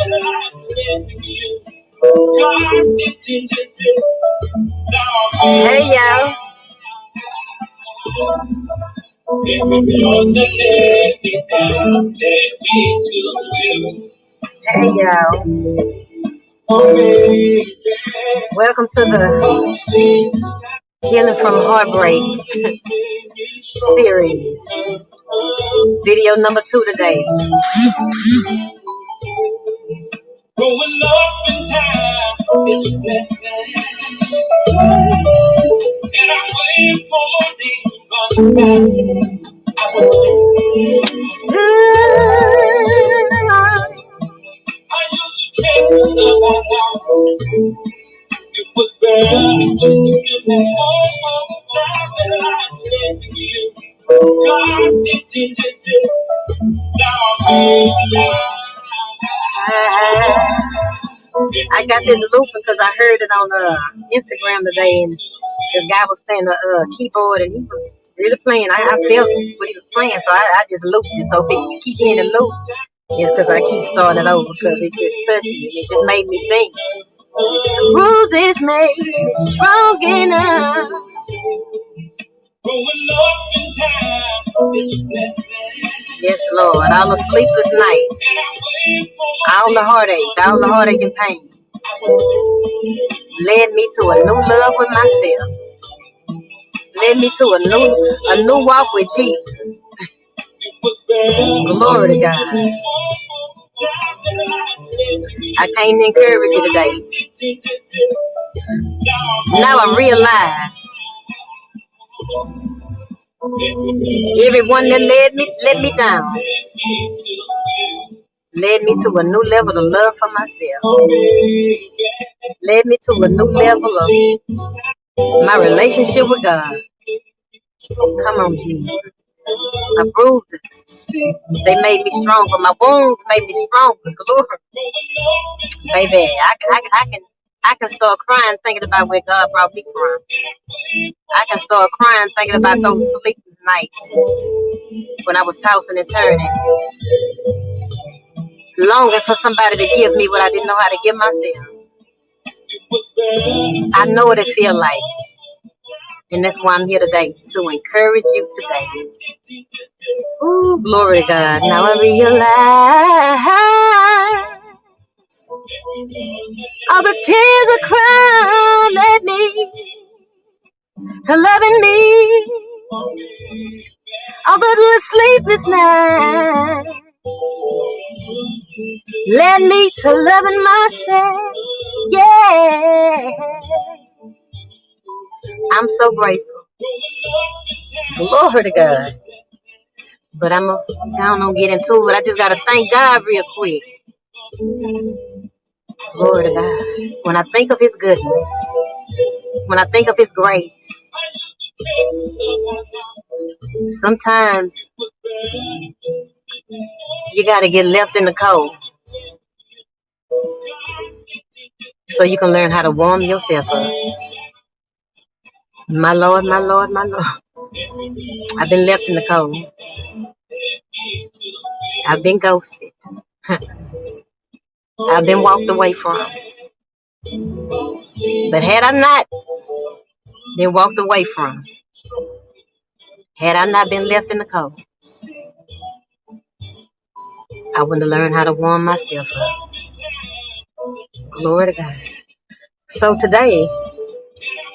Hey y'all. Hey y'all. Welcome to the Healing from Heartbreak series. Video number 2 today. Growing up in time is a blessing. And I'm waiting for more days coming back. I was listening. I used to dream about hours. It was barely just a few minutes. Now that I'm living you, God intended this. Now I'm I got this looping because I heard it on Instagram today, and this guy was playing the keyboard, and he was really playing. I felt what he was playing, so I just looped it. So if it keep being a loop, it's because I keep starting it over because it just touched me, and it just made me think. The bruises made me strong enough. Growing up in time is a blessing. Yes, Lord. All the sleepless night, all the heartache and pain led me to a new love with myself. Led me to a new walk with Jesus. Glory to God. I came to encourage you today. Now I realize everyone that let me down led me to a new level of love for myself. Led me to a new level of my relationship with God. Come on, Jesus. My bruises, they made me stronger. My wounds made me stronger. Glory. Baby, I can start crying thinking about where God brought me from. I can start crying thinking about those sleepless nights when I was tossing and turning, longing for somebody to give me what I didn't know how to give myself. I know what it feels like. And that's why I'm here today, to encourage you today. Ooh, glory to God. Now I realize all the tears I cried led me to loving me. All the sleepless nights led me to loving myself. Yeah. I'm so grateful. Glory to God. But I don't get into it. I just got to thank God real quick. Glory to God. When I think of His goodness, when I think of His grace, sometimes you got to get left in the cold so you can learn how to warm yourself up. My Lord, my Lord, my Lord. I've been left in the cold. I've been ghosted. I've been walked away from. But had I not been walked away from, had I not been left in the cold, I wouldn't have learned how to warm myself up. Glory to God. So today,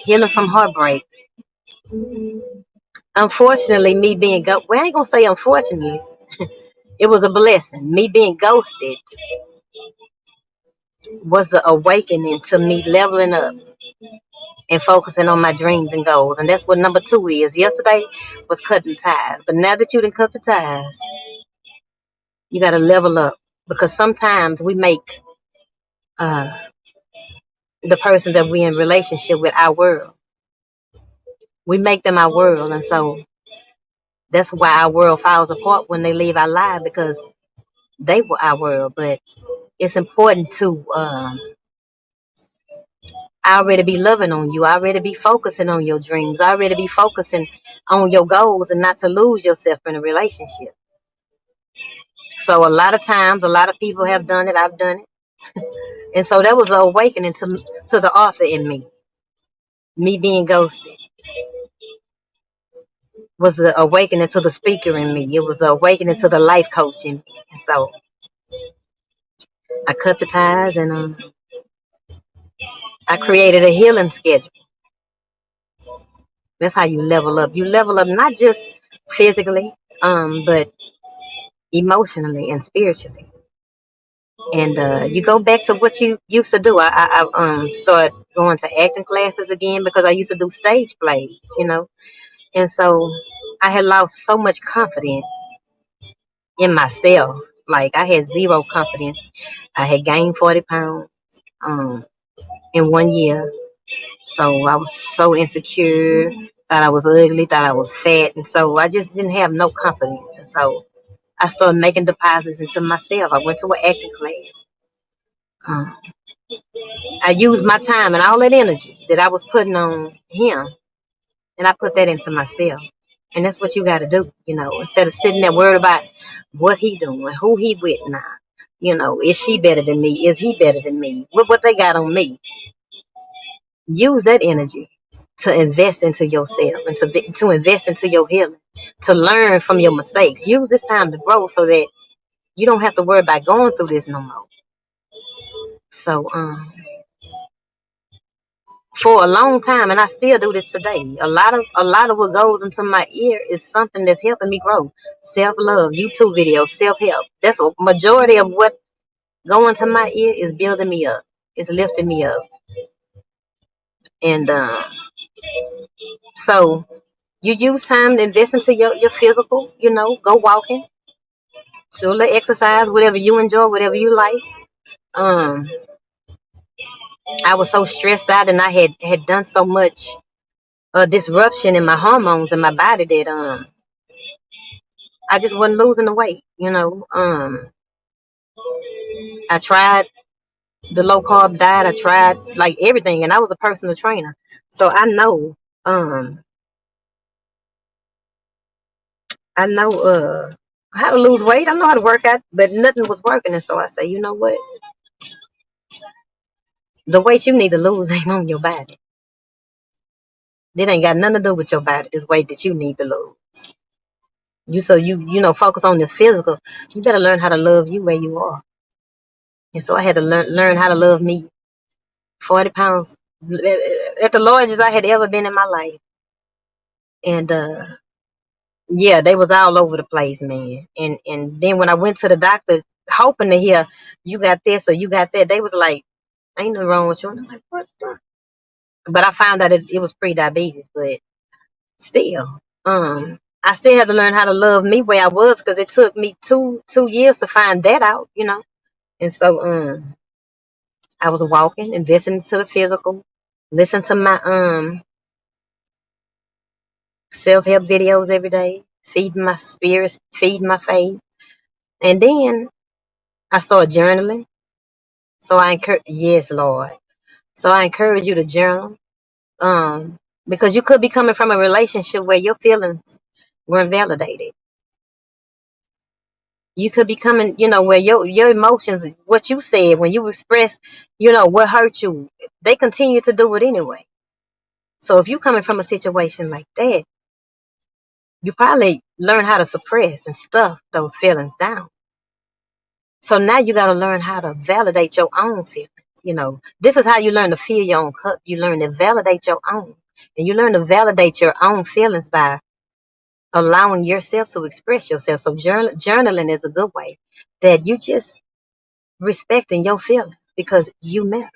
healing from heartbreak. Unfortunately, me being ghosted, well, I ain't going to say unfortunately. It was a blessing. Me being ghosted was the awakening to me leveling up and focusing on my dreams and goals. And that's what number 2 is. Yesterday was cutting ties. But now that you done cut the ties, you got to level up. Because sometimes we make the person that we're in relationship with our world. We make them our world. And so that's why our world falls apart when they leave our life, because they were our world. But it's important to already be loving on you, already be focusing on your dreams, already be focusing on your goals, and not to lose yourself in a relationship. So a lot of times, a lot of people have done it. I've done it. And so that was an awakening to the author in me. Me being ghosted was the awakening to the speaker in me. It was the awakening to the life coach in me. And so I cut the ties, and I created a healing schedule. That's how you level up. You level up not just physically, but emotionally and spiritually. And you go back to what you used to do. I started going to acting classes again because I used to do stage plays, and so I had lost so much confidence in myself. Like, I had zero confidence. I had gained 40 pounds in 1 year. So I was so insecure, thought I was ugly, thought I was fat. And so I just didn't have no confidence. And so I started making deposits into myself. I went to an acting class. Um, I used my time and all that energy that I was putting on him, and I put that into myself. And that's what you got to do, instead of sitting there worried about what he doing, who he with now. Is she better than me? Is he better than me? What they got on me? Use that energy to invest into yourself and to invest into your healing, to learn from your mistakes. Use this time to grow so that you don't have to worry about going through this no more. So, for a long time, and I still do this today, a lot of what goes into my ear is something that's helping me grow. Self-love, YouTube videos, self-help. That's a majority of what going to my ear is building me up. It's lifting me up. And so you use time to invest into your physical, go walking, do a little exercise, whatever you enjoy, whatever you like. I was so stressed out, and I had done so much disruption in my hormones in my body that I just wasn't losing the weight. I tried the low carb diet. I tried like everything, and I was a personal trainer, so I know how to lose weight. I know how to work out, but nothing was working. And so I say, you know what? The weight you need to lose ain't on your body. It ain't got nothing to do with your body. This weight that you need to lose. You focus on this physical. You better learn how to love you where you are. And so I had to learn how to love me. 40 pounds at the largest I had ever been in my life. And yeah, they was all over the place, man. And then when I went to the doctor, hoping to hear you got this or you got that, they was like, ain't nothing wrong with you. And I'm like, what? But I found out it was pre-diabetes. But still, I still had to learn how to love me where I was, because it took me two years to find that out, And so I was walking, investing into the physical, listen to my self-help videos every day, feeding my spirits, feeding my faith. And then I started journaling. So yes, Lord. So I encourage you to journal. Because you could be coming from a relationship where your feelings weren't validated. You could be coming, where your emotions, what you said when you expressed, what hurt you, they continue to do it anyway. So if you're coming from a situation like that, you probably learn how to suppress and stuff those feelings down. So now you got to learn how to validate your own feelings. This is how you learn to fill your own cup. You learn to validate your own. And you learn to validate your own feelings by allowing yourself to express yourself. So journaling is a good way that you just respecting your feelings, because you matter.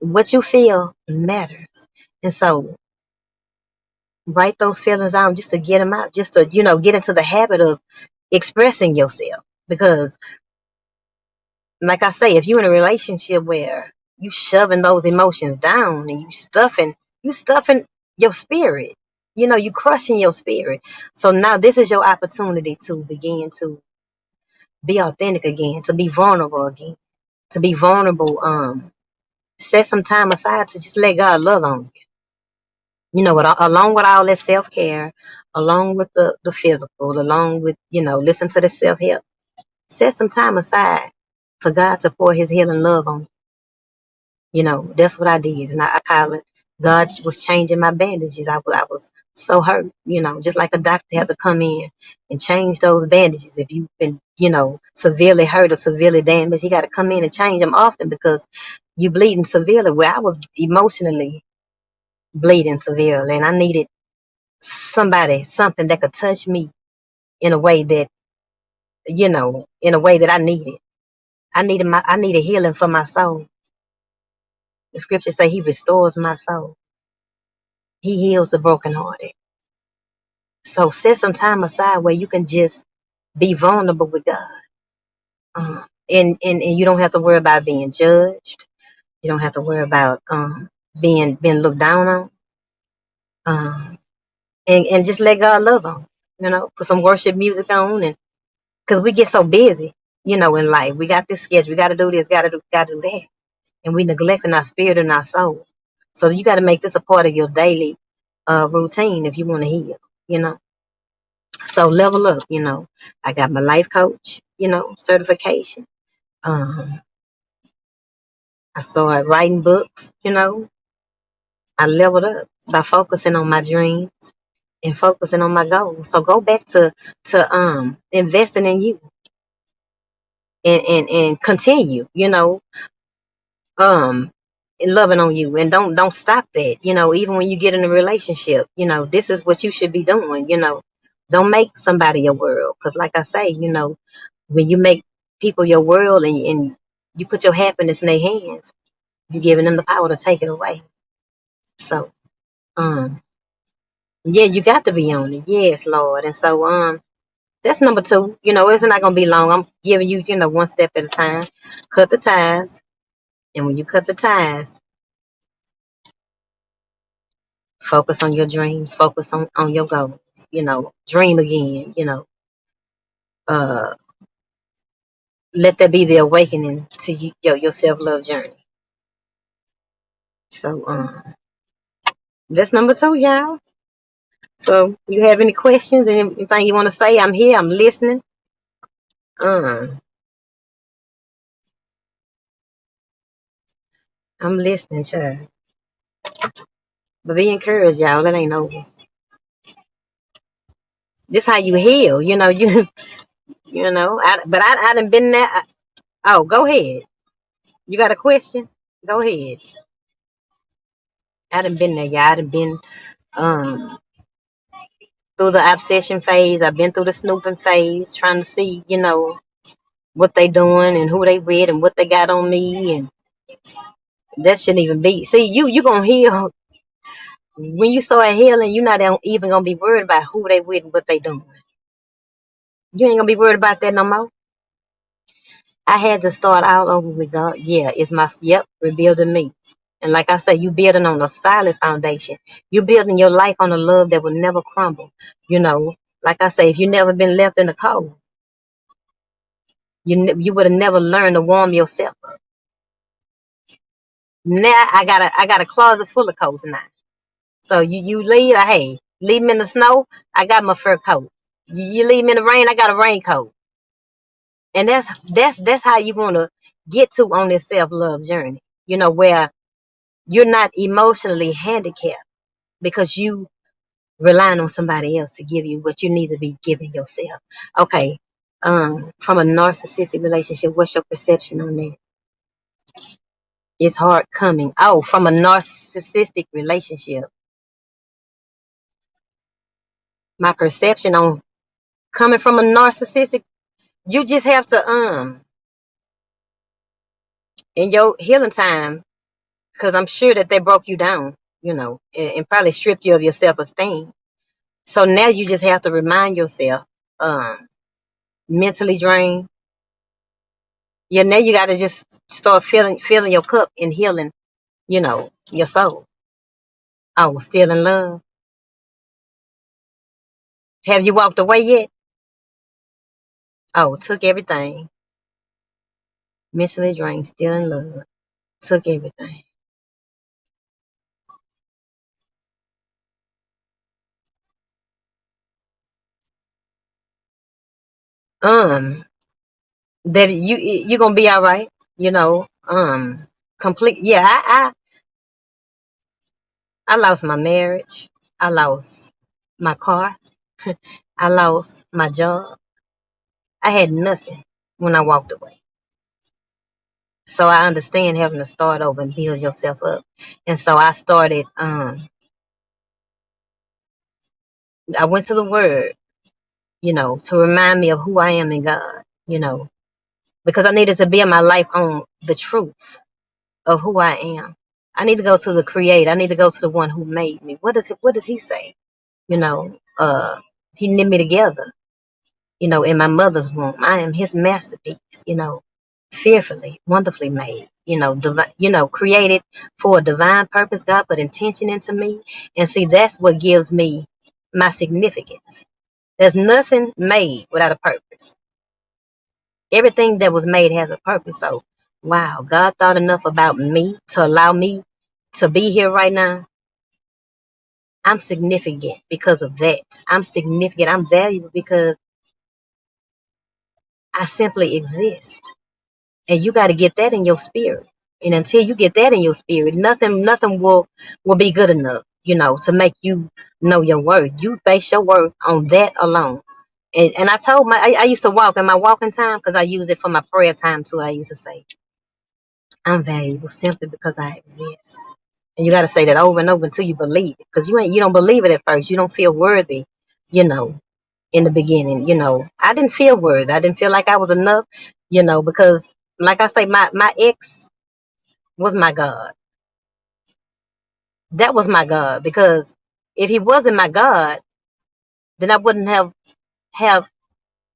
What you feel matters. And so write those feelings down just to get them out, just to, get into the habit of expressing yourself. Because like I say, if you're in a relationship where you shoving those emotions down and you stuffing your spirit, you crushing your spirit. So now this is your opportunity to begin to be authentic again, to be vulnerable again, to be vulnerable. Set some time aside to just let God love on you. Along with all that self-care, along with the physical, along with, listen to the self-help. Set some time aside for God to pour his healing love on you. That's what I did. And I call it God was changing my bandages. I was so hurt, just like a doctor had to come in and change those bandages. If you've been, severely hurt or severely damaged, he got to come in and change them often because you bleeding severely. Where I was emotionally bleeding severely, and I needed something that could touch me in a way that, I needed. I needed healing for my soul. The scriptures say he restores my soul. He heals the brokenhearted. So set some time aside where you can just be vulnerable with God. And you don't have to worry about being judged. You don't have to worry about being looked down on. And just let God love on. Put some worship music on, and because we get so busy, in life. We got this schedule. We got to do this, got to do that. And we neglecting our spirit and our soul. So you got to make this a part of your daily routine if you want to heal, you know. So level up, I got my life coach, certification. Um, I started writing books, I leveled up by focusing on my dreams and focusing on my goals. So go back to investing in you and continue, um and loving on you, and don't stop that, even when you get in a relationship, this is what you should be doing, don't make somebody your world, because like I say, when you make people your world, and you put your happiness in their hands, you're giving them the power to take it away. So yeah, you got to be on it. Yes, Lord. And so that's number two. It's not gonna be long. I'm giving you, one step at a time. Cut the ties. And when you cut the ties, focus on your dreams, focus on your goals, dream again, uh, let that be the awakening to you, your self-love journey. So, that's number two, y'all. So you have any questions, anything you want to say? I'm here, I'm listening. I'm listening, child. But be encouraged, y'all. That ain't over. This how you heal, I done been there. Oh, go ahead. You got a question? Go ahead. I done been there, y'all. I done been um through the obsession phase. I've been through the snooping phase, trying to see, what they doing and who they with and what they got on me, and that shouldn't even be. See, you gonna heal when you start healing. You're not even gonna be worried about who they with and what they doing. You ain't gonna be worried about that no more. I had to start all over with God. Yeah, it's rebuilding me. And like I say, you building on a solid foundation. You building your life on a love that will never crumble. Like I say, if you never been left in the cold, you would have never learned to warm yourself up. Now I got a closet full of coats now. So you leave, hey, leave me in the snow, I got my fur coat. You leave me in the rain, I got a raincoat. And that's how you want to get to on this self-love journey. Where you're not emotionally handicapped because you relying on somebody else to give you what you need to be giving yourself. Okay. From a narcissistic relationship, what's your perception on that? It's hard coming. Oh, from a narcissistic relationship. My perception on coming from a narcissistic, you just have to in your healing time, because I'm sure that they broke you down, and probably stripped you of your self-esteem. So now you just have to remind yourself, mentally drained. Yeah, now you got to just start filling your cup and healing, your soul. Oh, still in love. Have you walked away yet? Oh, took everything. Mentally drained, still in love. Took everything. That you're gonna be all right, complete. Yeah, I lost my marriage. I lost my car. I lost my job. I had nothing when I walked away. So I understand having to start over and build yourself up. And so I started, I went to the word, to remind me of who I am in God, because I needed to build my life on the truth of who I am. I need to go to the creator. I need to go to the one who made me. What does he say? You know, uh, he knit me together, in my mother's womb. I am his masterpiece, fearfully, wonderfully made, created for a divine purpose. God put intention into me. And see, that's what gives me my significance. There's nothing made without a purpose. Everything that was made has a purpose. So, wow, God thought enough about me to allow me to be here right now. I'm significant because of that. I'm significant. I'm valuable because I simply exist. And you got to get that in your spirit. And until you get that in your spirit, nothing will be good enough, to make you know your worth. You base your worth on that alone. And I told I used to walk in my walking time, because I use it for my prayer time too. I used to say, I'm valuable simply because I exist. And you got to say that over and over until you believe it. Because you don't believe it at first. You don't feel worthy, in the beginning. I didn't feel worthy. I didn't feel like I was enough, because like I say, my ex was my God. That was my God. Because if he wasn't my God, then I wouldn't have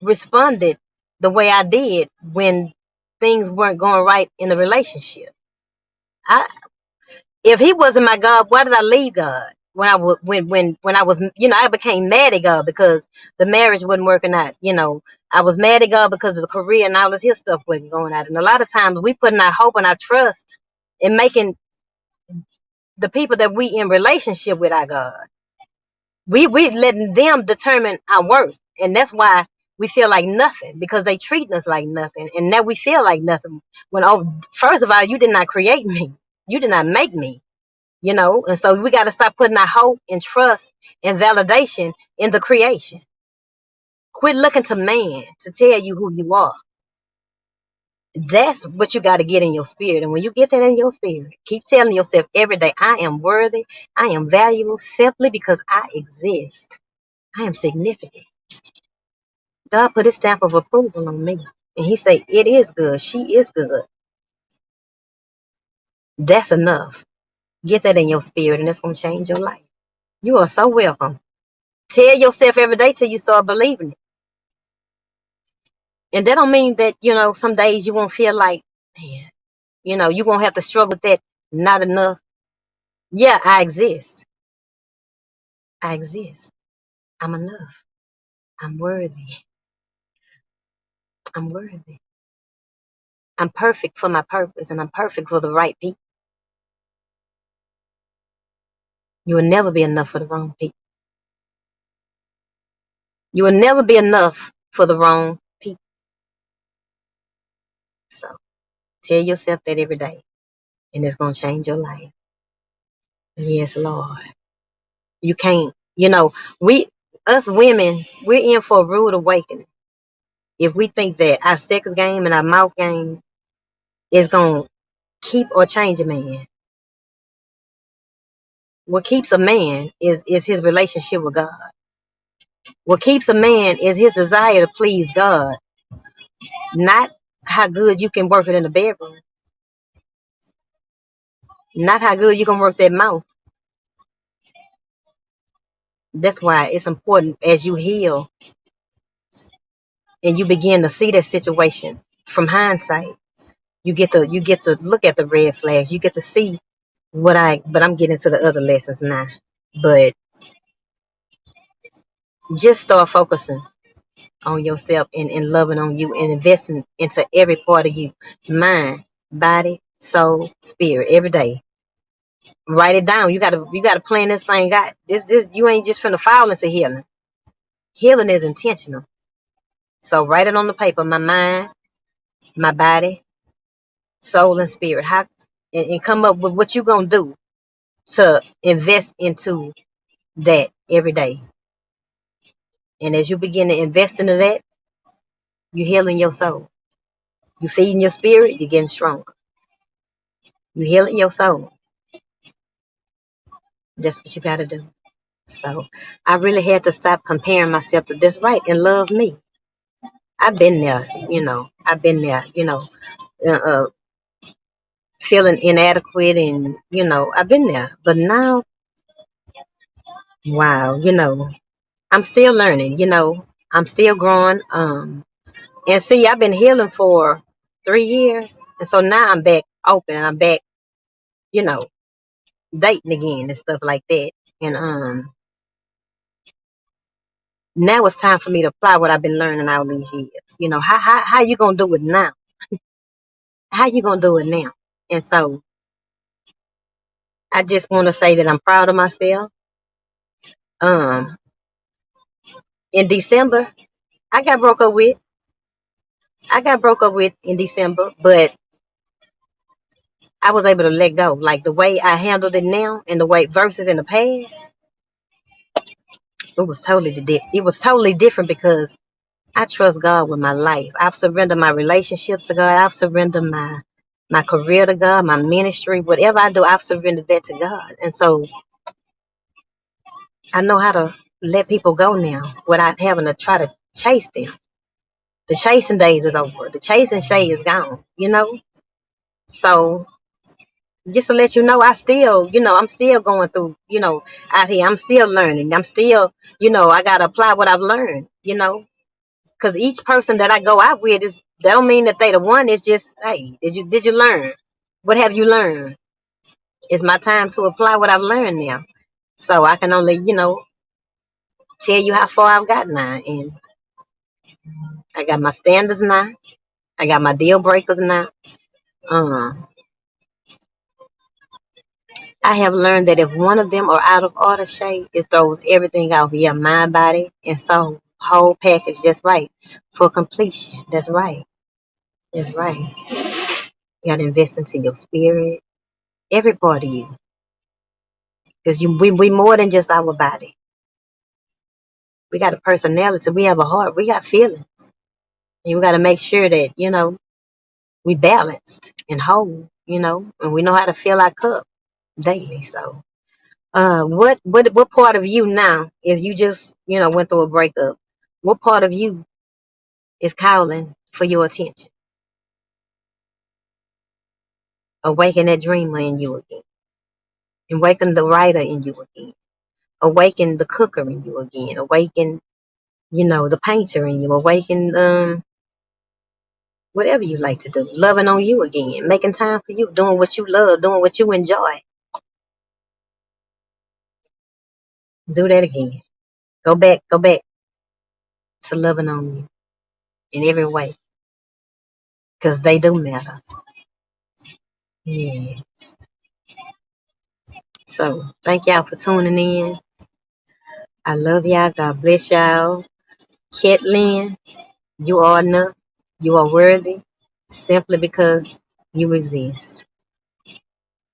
responded the way I did when things weren't going right in the relationship. If he wasn't my God, why did I leave God? When I was, I became mad at God because the marriage wasn't working out. I was mad at God because of the career and all this his stuff wasn't going out. And a lot of times we putting our hope and our trust in making the people that we in relationship with our God. We letting them determine our worth, and that's why we feel like nothing, because they treat us like nothing, and now we feel like nothing. When, first of all, you did not create me, you did not make me. And so we got to stop putting our hope and trust and validation in the creation. Quit looking to man to tell you who you are. That's what you got to get in your spirit. And when you get that in your spirit, keep telling yourself every day, I am worthy, I am valuable simply because I exist. I am significant. God put his stamp of approval on me. And he said, it is good. She is good. That's enough. Get that in your spirit, and it's going to change your life. You are so welcome. Tell yourself every day till you start believing it. And that don't mean that, some days you won't feel like, man, you won't have to struggle with that. Not enough. Yeah, I exist. I exist. I'm enough. I'm worthy. I'm worthy. I'm perfect for my purpose, and I'm perfect for the right people. You will never be enough for the wrong people. You will never be enough for the wrong people. So tell yourself that every day, and it's going to change your life. Yes, Lord. You can't, us women, we're in for a rude awakening. If we think that our sex game and our mouth game is going to keep or change a man. What keeps a man is his relationship with God. What keeps a man is his desire to please God, not how good you can work it in the bedroom, not how good you can work that mouth. That's why it's important as you heal and you begin to see that situation from hindsight. You get to look at the red flags. You get to see but I'm getting to the other lessons now. But just start focusing on yourself and loving on you and investing into every part of you. Mind, body, soul, spirit, every day. Write it down. You gotta plan this thing out. This you ain't just finna fall into healing. Healing is intentional. So write it on the paper. My mind, my body, soul, and spirit. and come up with what you're going to do to invest into that every day. And as you begin to invest into that, you're healing your soul. You're feeding your spirit, you're getting stronger. You're healing your soul. That's what you got to do. So I really had to stop comparing myself to this, right, and love me. I've been there, I've been there, uh, uh, feeling inadequate, and, I've been there. But now, wow, I'm still learning, I'm still growing. And see, I've been healing for 3 years. And so now I'm back open and I'm back, you know, dating again and stuff like that. And now it's time for me to apply what I've been learning all these years. How you gonna do it now? How you gonna do it now? And so I just want to say that I'm proud of myself. Um, in December, I got broke up with. I got broke up with in December, but I was able to let go. Like the way I handled it now and the way versus in the past, it was totally different because I trust God with my life. I've surrendered my relationships to God. I've surrendered my career to God, my ministry, whatever I do, I've surrendered that to God. And so I know how to let people go now without having to try to chase them. The chasing days is over. The chasing shade is gone, So just to let you know, I'm still going through, out here. I'm still learning. I'm still, I got to apply what I've learned, because each person that I go out with that don't mean that they the one. It's just, hey, did you learn? What have you learned? It's my time to apply what I've learned now. So I can only, tell you how far I've gotten now. And I got my standards now. I got my deal breakers now. Uh, I have learned that if one of them are out of order, Shay, it throws everything off. Yeah, mind, body, and soul. Whole package. That's right. For completion. That's right. That's right. You got to invest into your spirit, every part of you. Because we more than just our body. We got a personality. We have a heart. We got feelings. And we got to make sure that, we balanced and whole, and we know how to fill our cup daily. So what part of you now, if you just, went through a breakup, what part of you is calling for your attention? Awaken that dreamer in you again. Awaken the writer in you again. Awaken the cooker in you again. Awaken, the painter in you. Awaken whatever you like to do. Loving on you again. Making time for you. Doing what you love. Doing what you enjoy. Do that again. Go back to loving on you in every way. Because they do matter. Yeah. So thank y'all for tuning in. I love y'all. God bless y'all. Ketlin, you are enough. You are worthy simply because you exist.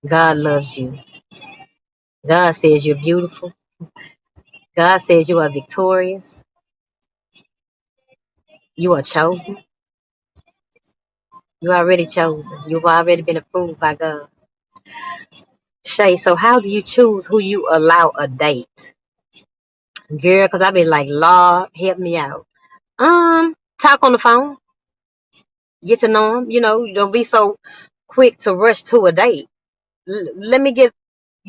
God loves you. God says you're beautiful. God says you are victorious. You are chosen. You're already chosen. You've already been approved by God. Shay, so how do you choose who you allow a date? Girl, because I be like, Lord, help me out. Talk on the phone. Get to know them. You don't be so quick to rush to a date. Let me get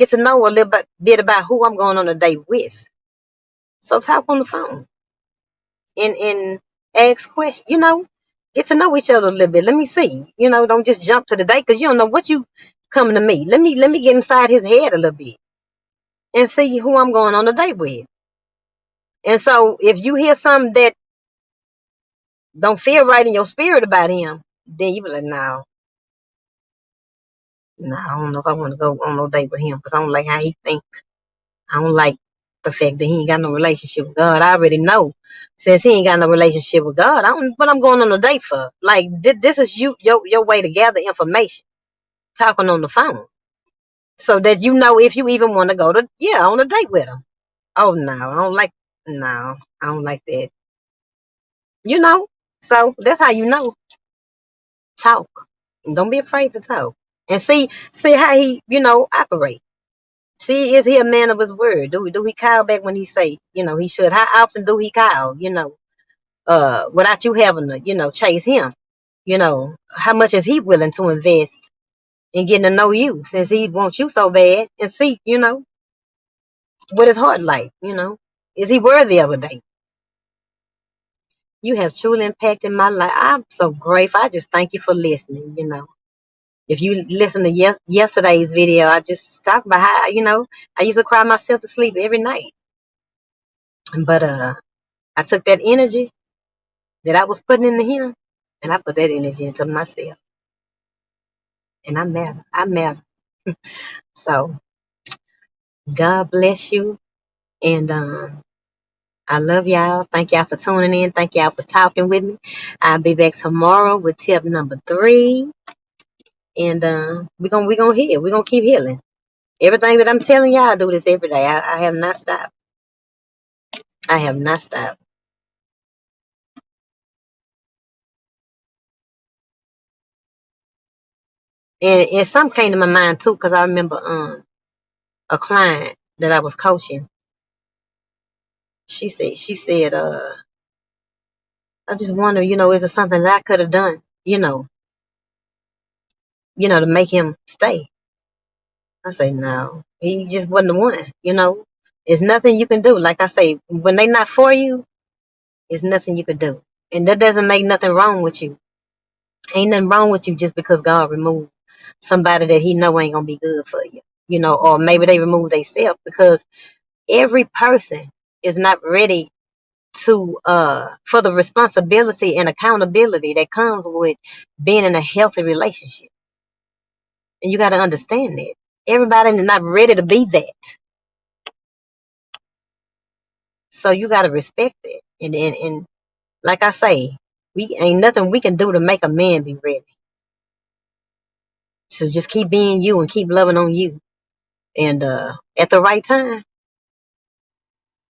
to know a little bit about who I'm going on a date with. So talk on the phone and ask questions. Get to know each other a little bit. Let me see. Don't just jump to the date because you don't know what you coming to meet. Let me get inside his head a little bit and see who I'm going on a date with. And so if you hear something that don't feel right in your spirit about him, then you be like, no, I don't know if I want to go on no date with him because I don't like how he think. I don't like the fact that he ain't got no relationship with God. I already know since he ain't got no relationship with God, what I'm going on a date for. Like this is your way to gather information. talking on the phone. So that you know if you even want to go to, on a date with him. Oh, no, I don't like that. You know, so that's how you know. Talk. Don't be afraid to talk. And see how he, operate. See, is he a man of his word? Do he call back when he say, he should? How often do he call, without you having to, chase him? How much is he willing to invest in getting to know you since he wants you so bad? And see, what his heart like, is he worthy of a date? You have truly impacted my life. I'm so grateful. I just thank you for listening. If you listen to yesterday's video, I just talked about how, I used to cry myself to sleep every night. But I took that energy that I was putting into him and I put that energy into myself. And I matter. I matter. So God bless you. And I love y'all. Thank y'all for tuning in. Thank y'all for talking with me. I'll be back tomorrow with tip number 3. And we're gonna heal. We're gonna keep healing. Everything that I'm telling y'all, I do this every day. I have not stopped. I have not stopped. And some came to my mind too, because I remember a client that I was coaching. She said, I just wonder, is there something that I could have done, to make him stay? I say, no, he just wasn't the one. There's nothing you can do. Like I say, when they not for you, there's nothing you can do. And that doesn't make nothing wrong with you. Ain't nothing wrong with you just because God removed somebody that he know ain't gonna be good for you. Or maybe they remove themselves because every person is not ready to for the responsibility and accountability that comes with being in a healthy relationship. And you got to understand that. Everybody is not ready to be that. So you got to respect it. And like I say, we ain't nothing we can do to make a man be ready. So just keep being you and keep loving on you. And at the right time,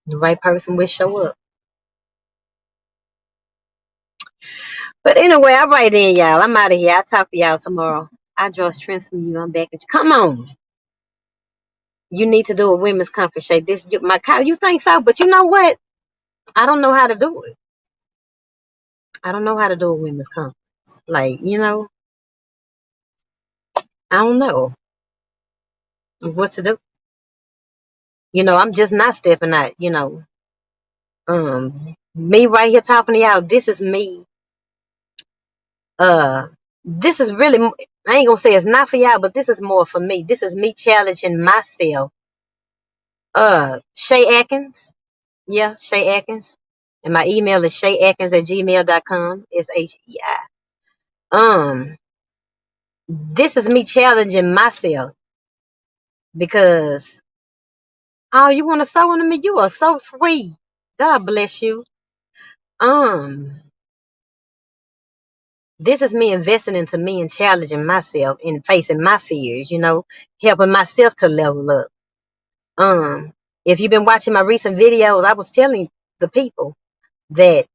the right person will show up. But anyway, all right then, y'all. I'm out of here. I'll talk to y'all tomorrow. I draw strength from you. I'm back at you. Come on. You need to do a women's conference. Shay. This my Kyle. You think so? But you know what? I don't know how to do it. I don't know how to do a women's conference. Like, I don't know what to do. I'm just not stepping out, Me right here talking to y'all, this is me. This is really, I ain't gonna say it's not for y'all, but this is more for me. This is me challenging myself. Shay Atkins. Yeah, Shay Atkins. And my email is shayatkins@gmail.com. SHEI. This is me challenging myself because you want to sew into me? You are so sweet. God bless you. This is me investing into me and challenging myself and facing my fears, helping myself to level up. If you've been watching my recent videos, I was telling the people that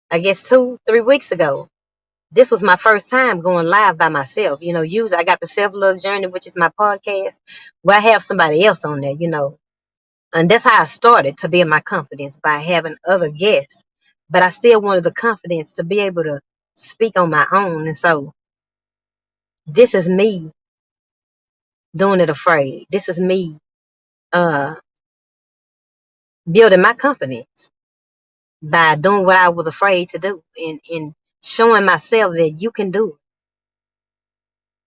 I guess 2-3 weeks ago, this was my first time going live by myself. Usually I got the self-love journey, which is my podcast, where I have somebody else on there, and that's how I started to build my confidence by having other guests. But I still wanted the confidence to be able to speak on my own. And so this is me doing it afraid. This is me building my confidence by doing what I was afraid to do and showing myself that you can do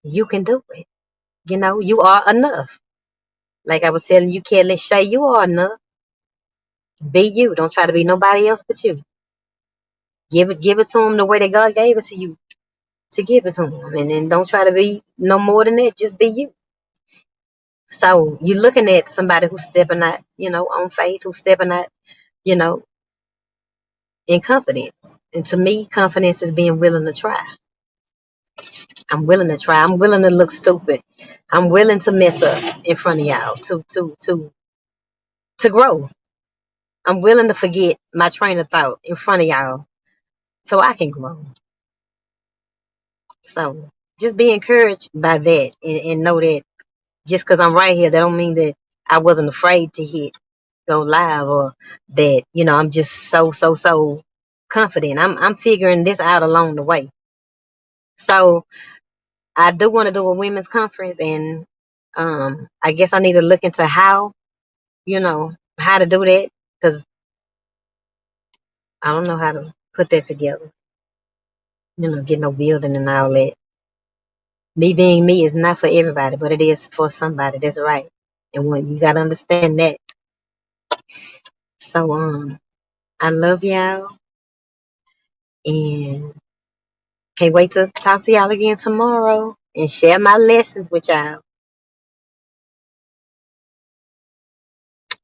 it. You can do it. You are enough. Like I was telling you, Kelly, Shay, you are enough. Be you. Don't try to be nobody else but you. Give it to them the way that God gave it to you to give it to them. And then don't try to be no more than that. Just be you. So you're looking at somebody who's stepping out, on faith, who's stepping out, you know, in confidence. And to me, confidence is being willing to try. I'm willing to try. I'm willing to look stupid. I'm willing to mess up in front of y'all to grow. I'm willing to forget my train of thought in front of y'all so I can grow. So just be encouraged by that and know that just because I'm right here, that don't mean that I wasn't afraid to go live, or that, I'm just so confident. I'm figuring this out along the way. So I do want to do a women's conference, and I guess I need to look into how to do that, because I don't know how to put that together. Get no building and all that. Me being me is not for everybody, but it is for somebody. That's right. And when you gotta understand that. So I love y'all and can't wait to talk to y'all again tomorrow and share my lessons with y'all.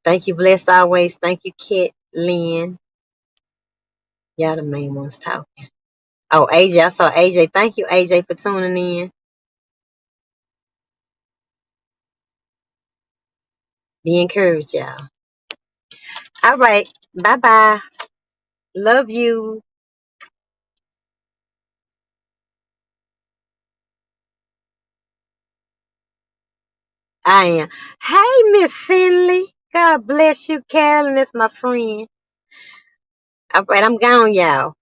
Thank you, Blessed Always. Thank you, Kit, Lynn. Y'all the main ones talking. Oh, AJ, I saw AJ. Thank you, AJ, for tuning in. Be encouraged, y'all. All right. Bye-bye. Love you. I am. Hey, Miss Finley. God bless you. Carolyn is my friend. All right, I'm gone, y'all.